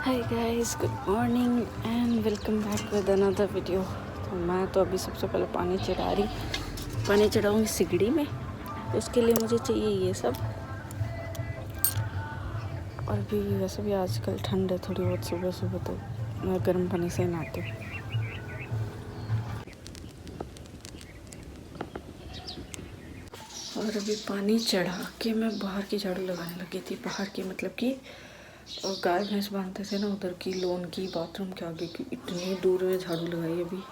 Hi guys, good morning and welcome back with another video. तो मैं तो अभी सबसे पहले पानी चढ़ाऊँगी सिगड़ी में। उसके लिए मुझे चाहिए ये सब। और भी वैसे भी आजकल ठंड है थोड़ी बहुत, सुबह सुबह तो मैं गर्म पानी से नहाती हूँ। और अभी पानी चढ़ा के मैं बाहर की झाड़ू लगाने लगी थी। बाहर की मतलब कि और गाय भैंस बांधते थे ना, उधर की लॉन की बाथरूम के आगे की इतनी दूर में झाड़ू लगाई। अभी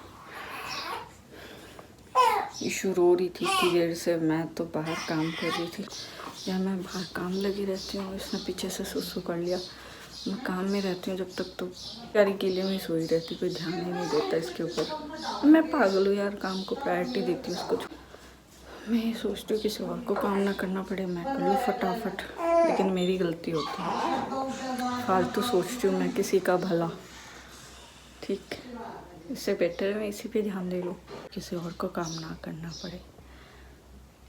इशू रो रही थी इतनी देर से। मैं तो बाहर काम कर रही थी, या मैं बाहर काम लगी रहती हूँ। इसने पीछे से सुसु कर लिया। मैं काम में रहती हूँ जब तक, तो प्यारी केले में सोई रहती, कोई ध्यान ही नहीं देता इसके ऊपर। मैं पागल हूँ यार, काम को प्रायोरिटी देती हूँ उसको। मैं ये सोचती हूँ किसी और को काम ना करना पड़े, मैं कर लूँ फटाफट, लेकिन मेरी गलती होती है। फालतू सोचती हूँ मैं किसी का भला। ठीक, इससे बेटर है मैं इसी पे ध्यान दे लूँ, किसी और को काम ना करना पड़े।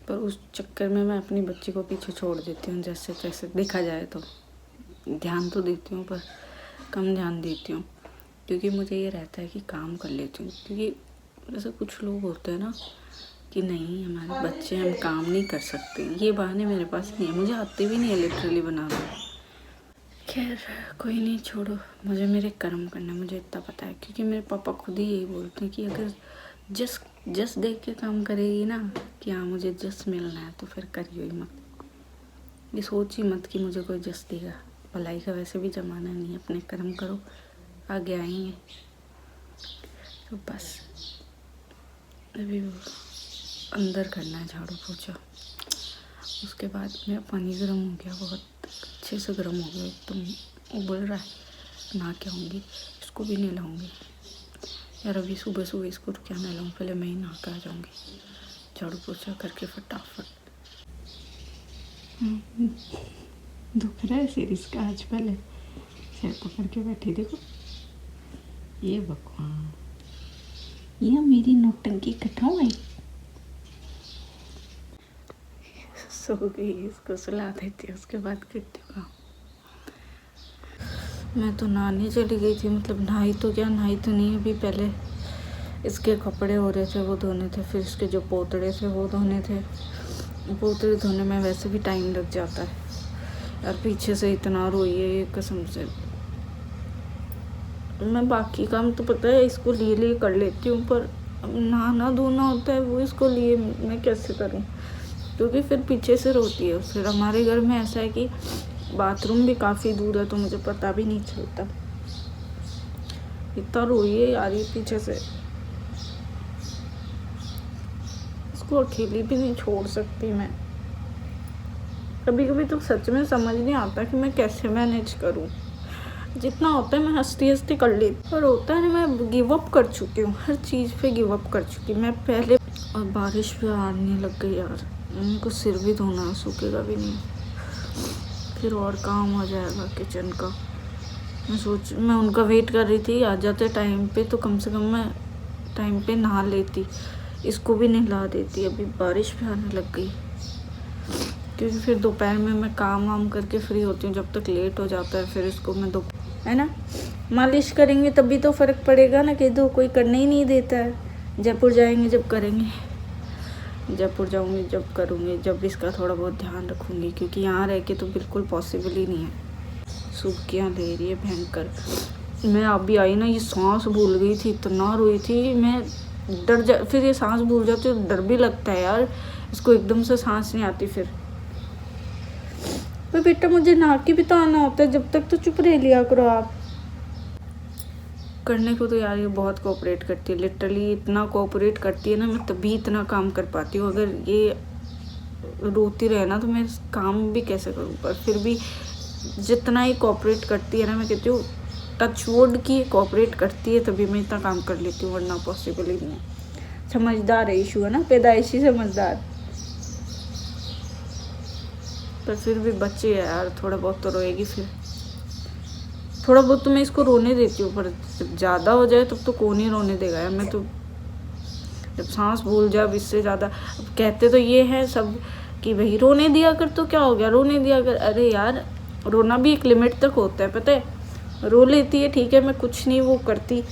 पर उस चक्कर में मैं अपनी बच्ची को पीछे छोड़ देती हूँ। जैसे तैसे देखा जाए तो ध्यान तो देती हूँ, पर कम ध्यान देती हूँ, क्योंकि मुझे ये रहता है कि काम कर लेती हूँ। क्योंकि जैसे कुछ लोग होते हैं ना कि नहीं हमारे बच्चे, हम काम नहीं कर सकते। ये बहाने मेरे पास नहीं है, मुझे आते भी नहीं है लिटरली बनाना। खैर कोई नहीं, छोड़ो। मुझे मेरे कर्म करना, मुझे इतना पता है। क्योंकि मेरे पापा खुद ही यही बोलते हैं कि अगर जस देख के काम करेगी ना कि हाँ मुझे जस मिलना है, तो फिर करियो ही मत। ये सोच ही मत कि मुझे कोई जस देगा। भलाई का वैसे भी ज़माना नहीं है, अपने कर्म करो, आगे आएंगे। तो बस अभी अंदर करना है झाड़ू पोछा। उसके बाद मेरा पानी गर्म हो गया, बहुत अच्छे से गर्म हो गया, एकदम उबल रहा है। नहा के आऊँगी, इसको भी नहलाऊँगी यार। अभी सुबह सुबह इसको तो क्या नहलाऊँ, पहले मैं ही नहा के आ जाऊँगी झाड़ू पोछा करके फटाफट। दुख रहा है सिर इसका। आज पहले सिर पकड़ के बैठी, देखो ये भगवान, ये मेरी नौटंकी कटाऊँ है। सो गई, इसको सुला देती हूँ, उसके बाद करती हूँ काम। मैं तो नहाने चली गई थी, मतलब नहाई तो क्या, नहाई तो नहीं। अभी पहले इसके कपड़े हो रहे थे, वो धोने थे। फिर इसके जो पोतड़े थे वो धोने थे। पोतड़े धोने में वैसे भी टाइम लग जाता है यार। पीछे से इतना रोई है ये, कसम से। मैं बाकी काम तो पता है इसको लिए कर लेती हूँ, पर नहाना धोना होता है वो इसको लिए मैं कैसे करूँ, क्योंकि फिर पीछे से रोती है। फिर हमारे घर में ऐसा है कि बाथरूम भी काफ़ी दूर है, तो मुझे पता भी नहीं चलता। इतना रोई है यार ये पीछे से। इसको अकेली भी नहीं छोड़ सकती मैं। कभी कभी तो सच में समझ नहीं आता कि मैं कैसे मैनेज करूं। जितना होता है मैं हंसती हंसती कर लेती, पर होता है ना, मैं गिव अप कर चुकी हूँ, हर चीज़ पे गिव अप कर चुकी मैं पहले। और बारिश भी आने लग गई यार, उनको सिर भी धोना, सूखेगा भी नहीं, फिर और काम हो जाएगा किचन का। मैं उनका वेट कर रही थी, आ जाते टाइम पे तो कम से कम मैं टाइम पे नहा लेती, इसको भी नहला देती। अभी बारिश भी आने लग गई, क्योंकि फिर दोपहर में मैं काम वाम करके फ्री होती हूँ, जब तक लेट हो जाता है। फिर इसको मैं है ना, मालिश करेंगे तभी तो फ़र्क पड़ेगा ना। कह दो कोई करने ही नहीं देता है। जयपुर जाएंगे जब करेंगे, जयपुर जाऊँगी जब करूँगी, जब इसका थोड़ा बहुत ध्यान रखूँगी, क्योंकि यहाँ रह के तो बिल्कुल पॉसिबल ही नहीं है। सूखियाँ ले रही है भयंकर। मैं अभी आई ना, ये सांस भूल गई थी, इतना रोई थी मैं। फिर ये सांस भूल जाती है, डर भी लगता है यार, इसको एकदम से सांस नहीं आती। फिर बेटा मुझे नहा के भी तो आना होता है, जब तक तो चुप रह लिया करो आप। करने को तो यार ये बहुत कोऑपरेट करती है, लिटरली इतना कोऑपरेट करती है ना, मैं तभी इतना काम कर पाती हूँ। अगर ये रोती रहे ना तो मैं काम भी कैसे करूँ। पर फिर भी जितना ही कोऑपरेट करती है ना, मैं कहती हूँ टच वुड की कोऑपरेट करती है, तभी मैं इतना काम कर लेती हूँ, वरना पॉसिबल ही नहीं है। समझदार है इशू, है ना, पैदाइशी समझदार। पर फिर भी बच्चे है यार, थोड़ा बहुत तो रोएगी। फिर थोड़ा बहुत तो मैं इसको रोने देती हूँ, पर जब ज़्यादा हो जाए तब तो कौन ही रोने देगा यार। मैं तो जब सांस भूल जाए, अब इससे ज़्यादा। अब कहते तो ये है सब कि भाई रोने दिया कर, तो क्या हो गया, रोने दिया कर। अरे यार रोना भी एक लिमिट तक होता है, पता है। रो लेती है, ठीक है, मैं कुछ नहीं वो करती,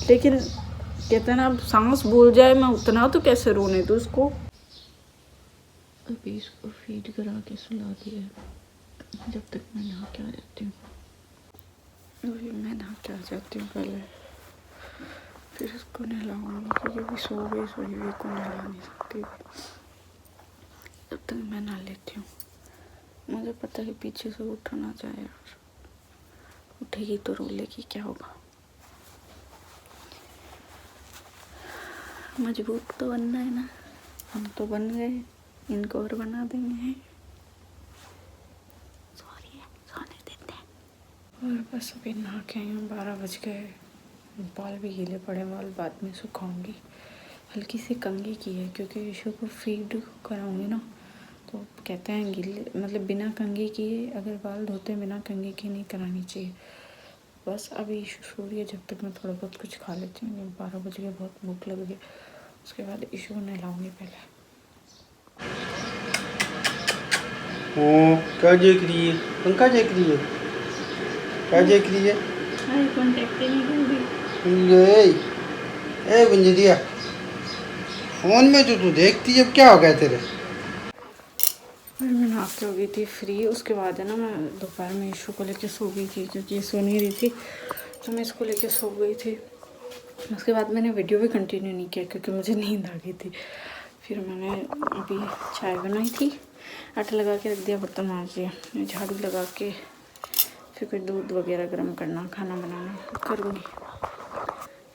लेकिन कहते हैं ना अब सांस भूल जाए मैं उतना तो कैसे रोने दूँ उसको। अभी इसको फीड करा के सुला दिया जब तक मैं नहा के आ जाती हूँ। अभी मैं नहा के आ जाती हूँ पहले, फिर उसको नहलाऊंगी क्योंकि अभी सो गई को नहला नहीं सकती। जब तक मैं नहा लेती हूँ, मुझे पता है पीछे से उठ ना जाए यार, उठेगी तो रो लेगी, क्या होगा। मजबूत तो बनना है ना, हम तो बन गए, इनको और बना देंगे। सोने देते हैं। और बस अभी नहा के आई हूँ, 12 बज गए, बाल भी गीले पड़े, बाल बाद में सुखाऊंगी। हल्की सी कंघी की है क्योंकि ईशू को फीड कराऊंगी ना, तो कहते हैं गीले मतलब बिना कंघी किए अगर बाल धोते बिना कंघी की नहीं करानी चाहिए। बस अभी ईशू सो रही है, जब तक मैं थोड़ा बहुत कुछ खा लेती हूँ। 12 बज गए, बहुत भूख लग गई। उसके बाद ईशू को नहलाऊंगी पहले। क्या देख रही है? पंखा देख रही है? क्या देख रही है? ए बंजरिया, फोन में तो तू देखती है, अब क्या हो गया तेरे? फिर मैं नहा के हो गई थी फ्री। उसके बाद है ना मैं दोपहर में ईशू को लेके सो गई थी क्योंकि ये सो नहीं रही थी, तो मैं इसको लेके सो गई थी। उसके बाद मैंने वीडियो भी कंटिन्यू नहीं किया क्योंकि मुझे नींद आ गई थी। फिर मैंने अभी चाय बनाई थी, आटा लगा के रख दिया, बर्तन मांज दिया, झाड़ू लगा के फिर कोई दूध वगैरह गर्म करना, खाना बनाना करूँगी।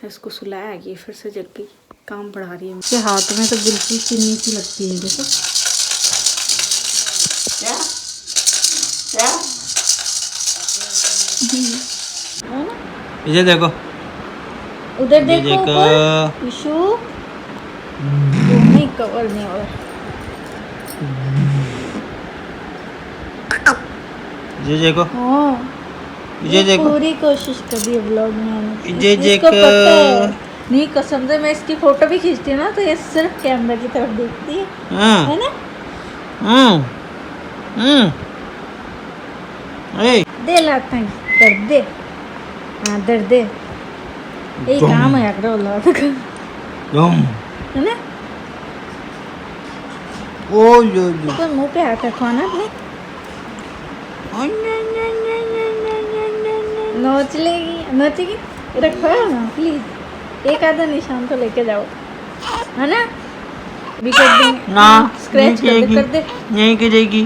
इसको सुलाया गई, फिर से जग गई, काम बढ़ा रही है। इसके हाथ में तो बिल्कुल चीनी सी लगती है, देखो क्या क्या इधर देखो, उधर देखो ऊपर ईशू, नहीं कवर नहीं हो रहा। ये देखो, ये देखो, पूरी कोशिश कर रही है ब्लॉग में आने की। ये इसको पता है, नहीं कसम से मैं इसकी फोटो भी खींचती हूँ ना तो ये सिर्फ कैमरा की तरफ देखती है ना। दे लाता है, दर्द दे, हाँ दर्द दे, यही काम है अगर औलाद का, है ना। तो मुंह पे हाथ रखो ना अपने, नोच लेगी, नोचेगी, रखो ना प्लीज, एक आधा निशान तो लेके जाओ, है ना। भी कर देंगे ना, स्क्रैच कर दे, नहीं करेगी,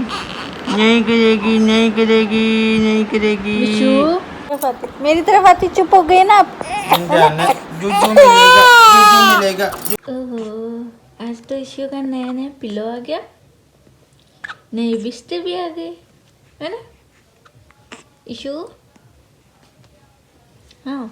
नहीं करेगी, नहीं करेगी, नहीं करेगी। मेरी तरफ आती, चुप हो गई ना आप। जूजू मिलेगा, जूजू मिलेगा। ओहो, आज तो ईशू का नया नया पिलो आ गया, नए बिस्तर भी आ गए, है ना ईशू। हाँ